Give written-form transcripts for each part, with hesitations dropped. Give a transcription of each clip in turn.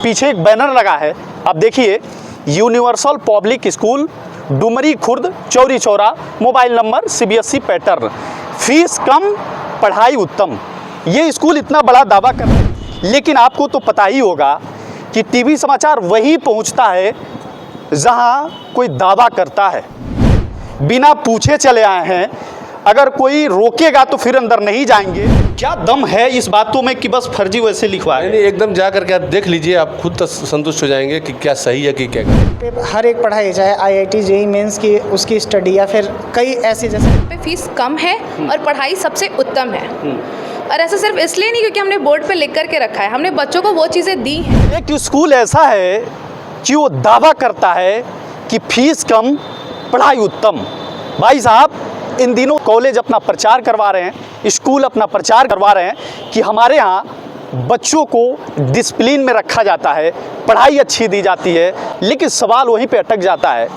पीछे एक बैनर लगा है, आप देखिए, universal public school Dumri Khurd Chauri Chaura, mobile number CBSE pattern, fees कम पढ़ाई उत्तम। ये स्कूल इतना बड़ा दावा कर रहा है, लेकिन आपको तो पता ही होगा कि टीवी समाचार वहीं पहुंचता है जहां कोई दावा करता है। बिना पूछे चले आए हैं, अगर कोई रोकेगा तो फिर अंदर नहीं जाएंगे। क्या दम है इस बातों में कि बस फर्जी वैसे लिखवाए? नहीं, एकदम जा करके आप देख लीजिए, आप खुद संतुष्ट हो जाएंगे कि क्या सही है कि क्या गलत। हर एक पढ़ाई, चाहे IIT JEE मेंस की उसकी स्टडी या फिर कई ऐसी जैसे पे फीस कम है और पढ़ाई सबसे उत्तम है। और ऐसा सिर्फ इसलिए नहीं क्योंकि हमने बोर्ड पे लिख करके रखा है, हमने बच्चों को वो चीज़ें दी हैं। एक स्कूल ऐसा है कि वो दावा करता है कि फीस कम पढ़ाई उत्तम। भाई साहब, इन दिनों कॉलेज अपना प्रचार करवा रहे हैं, स्कूल अपना प्रचार करवा रहे हैं कि हमारे यहाँ बच्चों को डिसिप्लिन में रखा जाता है, पढ़ाई अच्छी दी जाती है। लेकिन सवाल वहीं पे अटक जाता है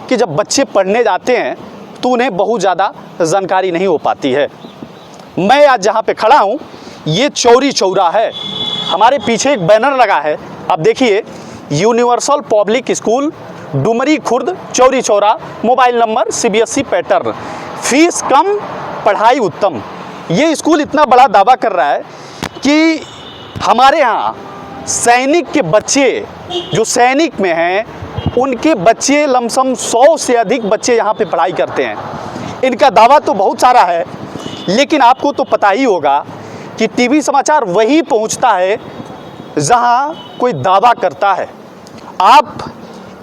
कि जब बच्चे पढ़ने जाते हैं तो उन्हें बहुत ज़्यादा जानकारी नहीं हो पाती है। मैं आज जहाँ पे खड़ा हूँ ये चौरी चौरा है, हमारे पीछे एक बैनर लगा है, आप देखिए, universal public school Dumri Khurd Chauri Chaura, mobile number CBSE pattern, fees कम पढ़ाई उत्तम। ये स्कूल इतना बड़ा दावा कर रहा है कि हमारे यहाँ सैनिक के बच्चे जो सैनिक में हैं उनके बच्चे लमसम 100 से अधिक बच्चे यहाँ पे पढ़ाई करते हैं। इनका दावा तो बहुत सारा है, लेकिन आपको तो पता ही होगा कि टीवी समाचार वहीं पहुँचता है जहाँ कोई दावा करता है। आप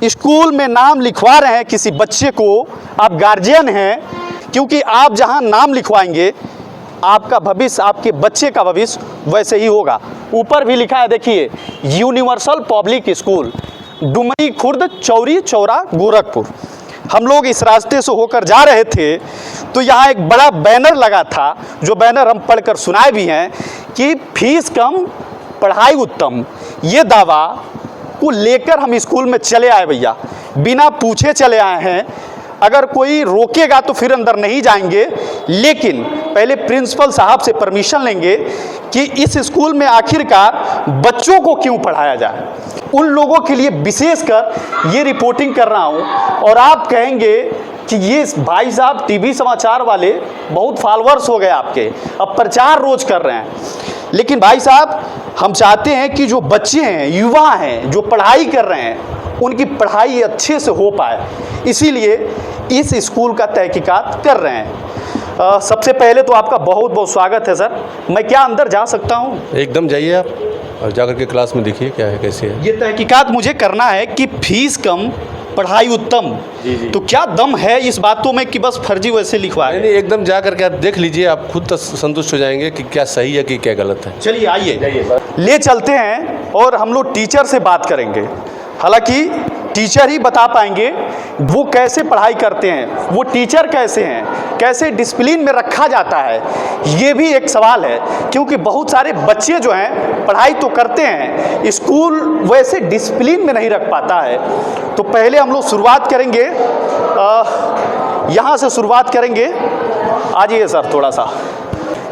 स्कूल में नाम लिखवा रहे हैं किसी बच्चे को, आप गार्जियन हैं, क्योंकि आप जहां नाम लिखवाएंगे आपका भविष्य, आपके बच्चे का भविष्य वैसे ही होगा। ऊपर भी लिखा है, देखिए, universal public school Dumri Khurd Chauri Chaura Gorakhpur. हम लोग इस रास्ते से होकर जा रहे थे तो यहाँ एक बड़ा बैनर लगा था, जो बैनर हम पढ़कर सुनाए भी हैं कि फीस कम पढ़ाई उत्तम। ये दावा को लेकर हम स्कूल में चले आए भैया, बिना पूछे चले आए हैं। अगर कोई रोकेगा तो फिर अंदर नहीं जाएंगे, लेकिन पहले प्रिंसिपल साहब से परमिशन लेंगे कि इस स्कूल में आखिरकार बच्चों को क्यों पढ़ाया जाए। उन लोगों के लिए विशेषकर ये रिपोर्टिंग कर रहा हूँ। और आप कहेंगे कि ये भाई साहब टीवी समाचार वाले बहुत फॉलोअर्स हो गए आपके, अब प्रचार रोज कर रहे हैं। लेकिन भाई साहब, हम चाहते हैं कि जो बच्चे हैं, युवा हैं, जो पढ़ाई कर रहे हैं, उनकी पढ़ाई अच्छे से हो पाए, इसीलिए इस स्कूल का तहकीकात कर रहे हैं। सबसे पहले तो आपका बहुत बहुत स्वागत है सर। मैं क्या अंदर जा सकता हूँ? एकदम जाइए आप और जाकर के क्लास में देखिए क्या है, कैसे है। ये तहकीकात मुझे करना है कि फीस कम पढ़ाई उत्तम। जी। तो क्या दम है इस बातों में कि बस फर्जी वैसे लिखवाए? नहीं, एकदम जा करके आप देख लीजिए, आप खुद संतुष्ट हो जाएंगे कि क्या सही है कि क्या गलत है। चलिए आइए, ले चलते हैं और हम लोग टीचर से बात करेंगे। हालांकि टीचर ही बता पाएंगे वो कैसे पढ़ाई करते हैं, वो टीचर कैसे हैं, कैसे डिसिप्लिन में रखा जाता है। ये भी एक सवाल है, क्योंकि बहुत सारे बच्चे जो हैं पढ़ाई तो करते हैं, स्कूल वैसे डिसिप्लिन में नहीं रख पाता है। तो पहले हम लोग शुरुआत करेंगे, यहाँ से शुरुआत करेंगे। आ जाइए सर थोड़ा सा।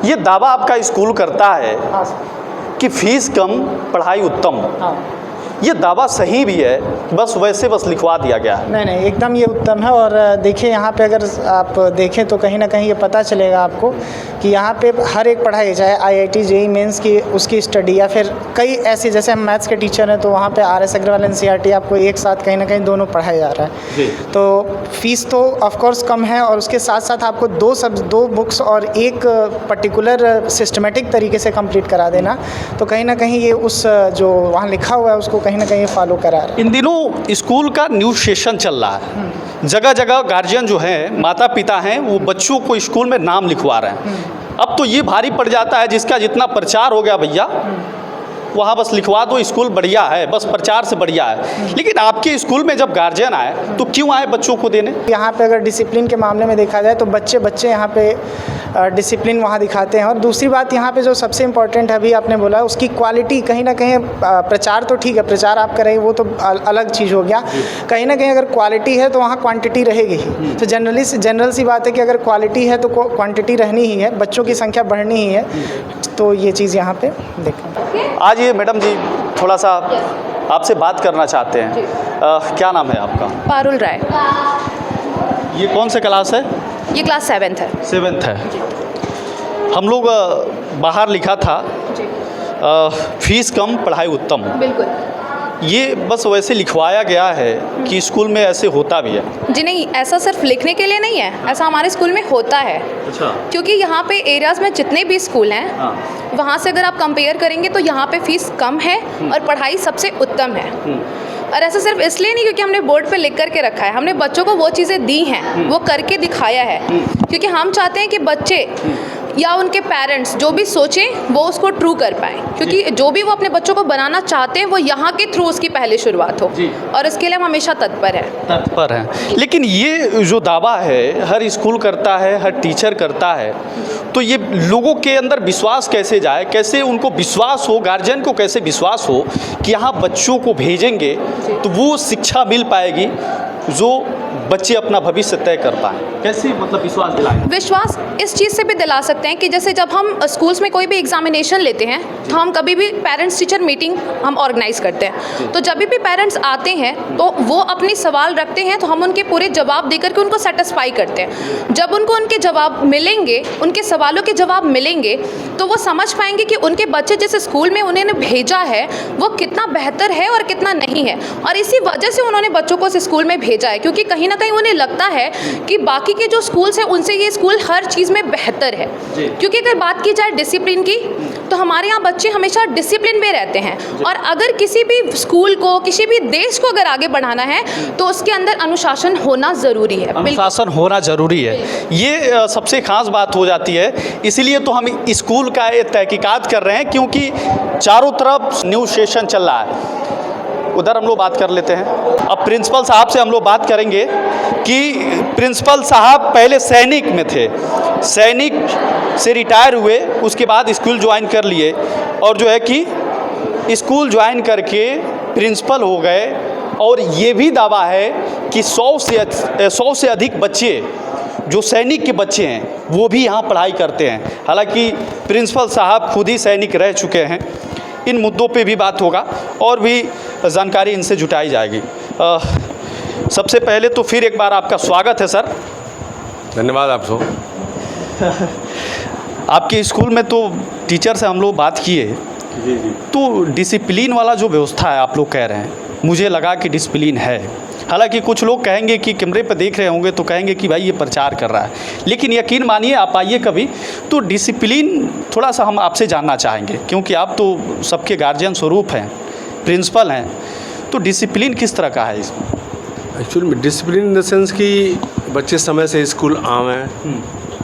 ये दावा आपका स्कूल करता है कि फीस कम पढ़ाई उत्तम। ये दावा सही भी है, बस वैसे बस लिखवा दिया गया है? नहीं, एकदम ये उत्तम है। और देखिए, यहाँ पे अगर आप देखें तो कहीं ना कहीं ये पता चलेगा आपको कि यहाँ पे हर एक पढ़ाई, चाहे IIT JEE मेंस की उसकी स्टडी या फिर कई ऐसी, जैसे हम मैथ्स के टीचर हैं तो वहाँ पे RS अग्रवाल NCERT आपको एक साथ कहीं ना कहीं दोनों पढ़ाया जा रहा है। तो फीस तो ऑफकोर्स कम है, और उसके साथ साथ आपको दो बुक्स और एक पर्टिकुलर सिस्टमेटिक तरीके से कंप्लीट करा देना। तो कहीं ना कहीं ये उस जो वहाँ लिखा हुआ है उसको कहीं ना कहीं फॉलो करा रहा है। इन दिनों स्कूल का न्यूज़ सेशन चल रहा है, जगह जगह गार्जियन जो हैं, माता पिता हैं, वो बच्चों को स्कूल में नाम लिखवा रहे हैं। अब तो ये भारी पड़ जाता है, जिसका जितना प्रचार हो गया भैया वहाँ बस लिखवा दो, स्कूल बढ़िया है, बस प्रचार से बढ़िया है। लेकिन आपके स्कूल में जब गार्जियन आए तो क्यों आए बच्चों को देने? यहाँ पे अगर डिसिप्लिन के मामले में देखा जाए तो बच्चे यहाँ पे डिसिप्लिन वहाँ दिखाते हैं। और दूसरी बात यहाँ पे जो सबसे इम्पोर्टेंट है, अभी आपने बोला, उसकी क्वालिटी कहीं ना कहीं, प्रचार तो ठीक है, प्रचार आप करें वो तो अलग चीज़ हो गया। कहीं ना कहीं अगर क्वालिटी है तो वहाँ क्वांटिटी रहेगी ही। तो जनरल सी बात है कि अगर क्वालिटी है तो क्वांटिटी रहनी ही है, बच्चों की संख्या बढ़नी ही है। तो ये चीज़ यहाँ पे देखें। आज ये मैडम जी थोड़ा सा आपसे बात करना चाहते हैं। क्या नाम है आपका? पारुल राय। ये कौन सा क्लास है? ये क्लास 7th है। 7th है। हम लोग बाहर लिखा था फीस कम पढ़ाई उत्तम। बिल्कुल ये बस वैसे लिखवाया गया है कि स्कूल में ऐसे होता भी है। जी नहीं, ऐसा सिर्फ लिखने के लिए नहीं है, ऐसा हमारे स्कूल में होता है। अच्छा। क्योंकि यहाँ पे एरियाज़ में जितने भी स्कूल हैं, हाँ। वहाँ से अगर आप कंपेयर करेंगे तो यहाँ पे फीस कम है और पढ़ाई सबसे उत्तम है। और ऐसा सिर्फ इसलिए नहीं क्योंकि हमने बोर्ड पे लिख करके रखा है, हमने बच्चों को वो चीज़ें दी हैं, वो करके दिखाया है। क्योंकि हम चाहते हैं कि बच्चे या उनके पेरेंट्स जो भी सोचें वो उसको ट्रू कर पाएँ, क्योंकि जो भी वो अपने बच्चों को बनाना चाहते हैं वो यहाँ के थ्रू उसकी पहले शुरुआत हो, और इसके लिए हम हमेशा तत्पर हैं। लेकिन ये जो दावा है हर स्कूल करता है, हर टीचर करता है, तो ये लोगों के अंदर विश्वास कैसे जाए, कैसे उनको विश्वास हो, गार्जियन को कैसे विश्वास हो कि यहाँ बच्चों को भेजेंगे तो वो शिक्षा मिल पाएगी जो बच्चे अपना भविष्य तय कर पाएँ? कैसे मतलब विश्वास दिलाएं? विश्वास इस चीज़ से भी दिला सकते हैं कि जैसे जब हम स्कूल्स में कोई भी एग्जामिनेशन लेते हैं तो हम कभी भी पेरेंट्स टीचर मीटिंग हम ऑर्गेनाइज करते हैं। तो जब भी पेरेंट्स आते हैं तो वो अपने सवाल रखते हैं, तो हम उनके पूरे जवाब देकर के उनको सेटिस्फाई करते हैं। जब उनको उनके जवाब मिलेंगे, उनके सवालों के जवाब मिलेंगे, तो वो समझ पाएंगे कि उनके बच्चे जिस स्कूल में उन्होंने भेजा है वो कितना बेहतर है और कितना नहीं है। और इसी वजह से उन्होंने बच्चों को उस स्कूल में भेजा है, क्योंकि कहीं ना कहीं उन्हें लगता है कि बाकी के जो स्कूल्स हैं उनसे ये स्कूल हर चीज़ में बेहतर है। क्योंकि अगर बात की जाए डिसिप्लिन की, तो हमारे यहाँ बच्चे हमेशा डिसिप्लिन में रहते हैं। और अगर किसी भी स्कूल को, किसी भी देश को अगर आगे बढ़ाना है तो उसके अंदर अनुशासन होना ज़रूरी है। अनुशासन होना ज़रूरी है, ये सबसे खास बात हो जाती है। इसीलिए तो हम स्कूल का ये तहकीकात कर रहे हैं, क्योंकि चारों तरफ न्यू सेशन चल रहा है। उधर हम लोग बात कर लेते हैं। अब प्रिंसिपल साहब से हम लोग बात करेंगे कि प्रिंसिपल साहब pहले सैनिक में थे, सैनिक से रिटायर हुए, उसके बाद स्कूल ज्वाइन कर लिए, और जो है कि स्कूल ज्वाइन करके प्रिंसिपल हो गए। और ये भी दावा है कि 100 से अधिक बच्चे जो सैनिक के बच्चे हैं वो भी यहाँ पढ़ाई करते हैं। हालांकि प्रिंसिपल साहब खुद ही सैनिक रह चुके हैं। इन मुद्दों पे भी बात होगा और भी जानकारी इनसे जुटाई जाएगी। सबसे पहले तो फिर एक बार आपका स्वागत है सर। धन्यवाद आपको। आपके स्कूल में तो टीचर से हम लोग बात किए, तो डिसिप्लिन वाला जो व्यवस्था है आप लोग कह रहे हैं, मुझे लगा कि डिसिप्लिन है। हालांकि कुछ लोग कहेंगे कि कैमरे पर देख रहे होंगे तो कहेंगे कि भाई ये प्रचार कर रहा है, लेकिन यकीन मानिए आप आइए कभी तो डिसिप्लिन थोड़ा सा हम आपसे जानना चाहेंगे, क्योंकि आप तो सबके गार्जियन स्वरूप हैं, प्रिंसिपल हैं, तो डिसिप्लिन किस तरह का है इसमें? Actually discipline in the sense कि बच्चे समय से स्कूल आवें,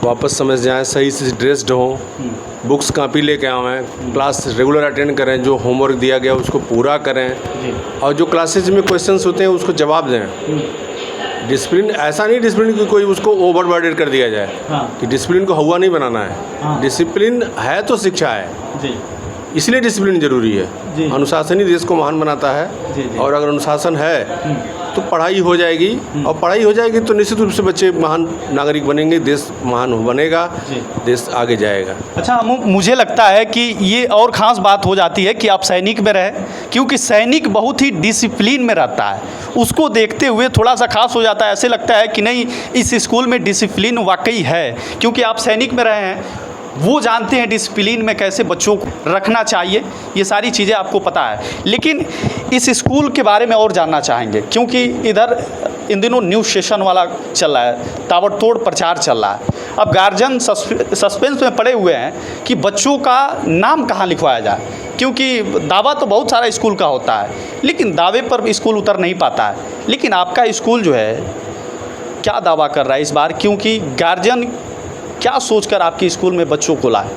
वापस समय से जाएँ, सही से ड्रेस्ड हों, बुक्स कापी लेके आवें, क्लास रेगुलर अटेंड करें, जो होमवर्क दिया गया उसको पूरा करें, और जो क्लासेज में क्वेश्चंस होते हैं उसको जवाब दें। डिसिप्लिन ऐसा नहीं डिसिप्लिन कि कोई उसको ओवरबर्डेड कर दिया जाए। कि डिसिप्लिन को हवा नहीं बनाना है। डिसिप्लिन है तो शिक्षा है, इसलिए डिसिप्लिन जरूरी है। अनुशासन ही देश को महान बनाता है, और अगर अनुशासन है तो पढ़ाई हो जाएगी, और पढ़ाई हो जाएगी तो निश्चित रूप से बच्चे महान नागरिक बनेंगे, देश महान बनेगा, देश आगे जाएगा। अच्छा, मुझे लगता है कि ये और ख़ास बात हो जाती है कि आप सैनिक में रहे, क्योंकि सैनिक बहुत ही डिसिप्लिन में रहता है, उसको देखते हुए थोड़ा सा खास हो जाता है। ऐसे लगता है कि नहीं, इस स्कूल में डिसिप्लिन वाकई है, क्योंकि आप सैनिक में रहे हैं, वो जानते हैं डिसिप्लिन में कैसे बच्चों को रखना चाहिए, ये सारी चीज़ें आपको पता है। लेकिन इस स्कूल के बारे में और जानना चाहेंगे, क्योंकि इधर इन दिनों न्यू सेशन वाला चल रहा है, ताबड़तोड़ प्रचार चल रहा है। अब गार्जियन सस्पेंस में पड़े हुए हैं कि बच्चों का नाम कहाँ लिखवाया जाए, क्योंकि दावा तो बहुत सारा स्कूल का होता है, लेकिन दावे पर स्कूल उतर नहीं पाता है। लेकिन आपका स्कूल जो है क्या दावा कर रहा है इस बार, क्योंकि गार्जियन क्या सोचकर आपके स्कूल में बच्चों को लाए?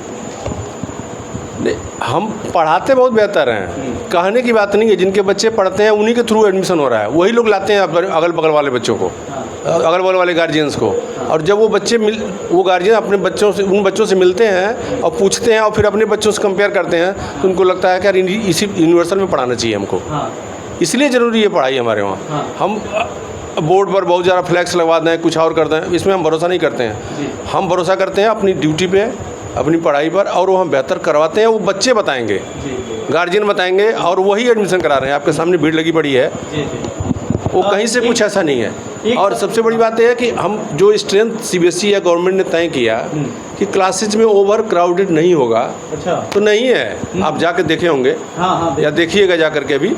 हम पढ़ाते बहुत बेहतर हैं, कहने की बात नहीं है। जिनके बच्चे पढ़ते हैं उन्हीं के थ्रू एडमिशन हो रहा है, वही लोग लाते हैं अगल बगल वाले बच्चों को, अगल बगल वाले गार्जियंस को। और जब वो बच्चे वो गार्जियन अपने बच्चों से, उन बच्चों से मिलते हैं और पूछते हैं और फिर अपने बच्चों से कंपेयर करते हैं, तो उनको लगता है कि यार इसी यूनिवर्सल में पढ़ाना चाहिए हमको। इसलिए ज़रूरी है पढ़ाई हमारे वहाँ। हम बोर्ड पर बहुत ज़्यादा फ्लैक्स लगवा दें, कुछ और कर दें, इसमें हम भरोसा नहीं करते हैं। हम भरोसा करते हैं अपनी ड्यूटी पे, अपनी पढ़ाई पर, और वो हम बेहतर करवाते हैं, वो बच्चे बताएंगे। गार्जियन बताएंगे और वही एडमिशन करा रहे हैं। आपके सामने भीड़ लगी पड़ी है, वो कहीं से कुछ ऐसा नहीं है। और सबसे बड़ी बात यह है कि हम जो स्ट्रेंथ सीबीएसई या गवर्नमेंट ने तय किया कि क्लासेज में ओवर क्राउडेड नहीं होगा, तो नहीं है। आप जाके देखे होंगे या देखिएगा जा करके अभी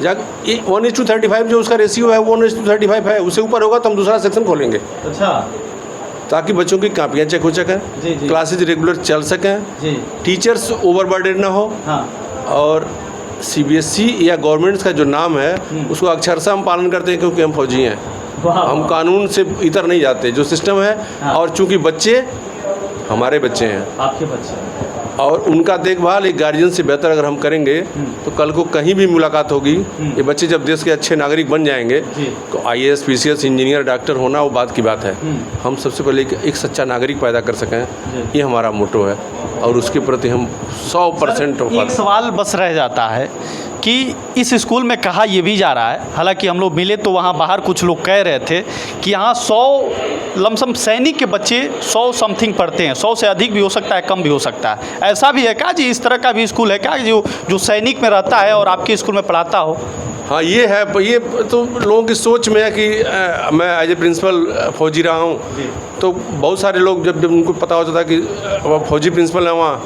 1:35 जो उसका रेशियो है 1:35 है, उससे ऊपर होगा तो हम दूसरा सेक्शन खोलेंगे। ताकि बच्चों की कापियाँ चेक हो सकें, क्लासेज रेगुलर चल सकें, टीचर्स ओवरबर्डेड ना हो, और सीबीएसई या गवर्नमेंट का जो नाम है उसको अक्षरशः हम पालन करते हैं, क्योंकि हम फौजी हैं। हम कानून से इतर नहीं जाते, जो सिस्टम है। और चूंकि बच्चे हमारे बच्चे हैं, आपके बच्चे, और उनका देखभाल एक गार्जियन से बेहतर अगर हम करेंगे तो कल को कहीं भी मुलाकात होगी, ये बच्चे जब देश के अच्छे नागरिक बन जाएंगे तो आईएएस, पीसीएस, इंजीनियर, डॉक्टर होना वो बात की बात है। हम सबसे पहले एक सच्चा नागरिक पैदा कर सकें, ये हमारा मोटो है, और उसके प्रति हम 100% एक सवाल बस रह जाता है कि इस स्कूल में कहा ये भी जा रहा है, हालांकि हम लोग मिले तो वहाँ बाहर कुछ लोग कह रहे थे कि यहाँ 100 लमसम सैनिक के बच्चे 100 समथिंग पढ़ते हैं, 100 से अधिक भी हो सकता है, कम भी हो सकता है। ऐसा भी है क्या जी? इस तरह का भी स्कूल है क्या जो सैनिक में रहता है और आपके स्कूल में पढ़ाता हो? हाँ, ये है। ये तो लोगों की सोच में है कि मैं एज ए प्रिंसिपल फौजी रहा हूँ, तो बहुत सारे लोग जब उनको पता होता था कि फौजी प्रिंसिपल है वहाँ,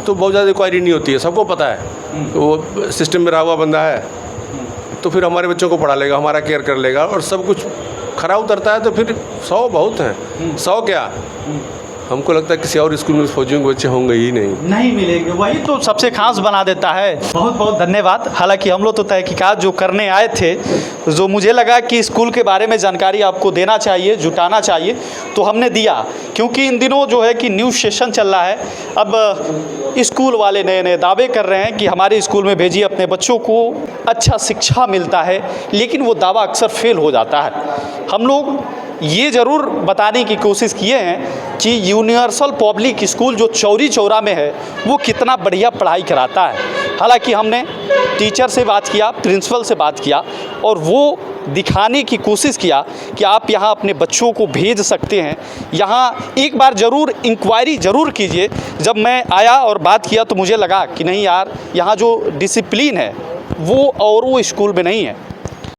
तो बहुत ज़्यादा इंक्वायरी नहीं होती है। सबको पता है तो वो सिस्टम में रहा हुआ बंदा है, तो फिर हमारे बच्चों को पढ़ा लेगा, हमारा केयर कर लेगा, और सब कुछ खरा उतरता है। तो फिर 100 बहुत हैं, 100 क्या, हमको लगता है किसी और स्कूल में फौजियों के बच्चे होंगे ही नहीं मिलेंगे। वही तो सबसे खास बना देता है। बहुत बहुत धन्यवाद। हालांकि हम लोग तो तहकीकात जो करने आए थे, जो मुझे लगा कि स्कूल के बारे में जानकारी आपको देना चाहिए, जुटाना चाहिए, तो हमने दिया। क्योंकि इन दिनों जो है कि न्यूज़ सेशन चल रहा है, अब स्कूल वाले नए नए दावे कर रहे हैं कि हमारे स्कूल में भेजिए अपने बच्चों को, अच्छा शिक्षा मिलता है, लेकिन वो दावा अक्सर फेल हो जाता है। हम लोग ये ज़रूर बताने की कोशिश किए हैं कि यूनिवर्सल पब्लिक स्कूल जो चौरी चौरा में है वो कितना बढ़िया पढ़ाई कराता है। हालांकि हमने टीचर से बात किया, प्रिंसिपल से बात किया, और वो दिखाने की कोशिश किया कि आप यहाँ अपने बच्चों को भेज सकते हैं। यहाँ एक बार ज़रूर इंक्वायरी ज़रूर कीजिए। जब मैं आया और बात किया तो मुझे लगा कि नहीं यार, यहाँ जो डिसिप्लिन है वो और वो स्कूल में नहीं है।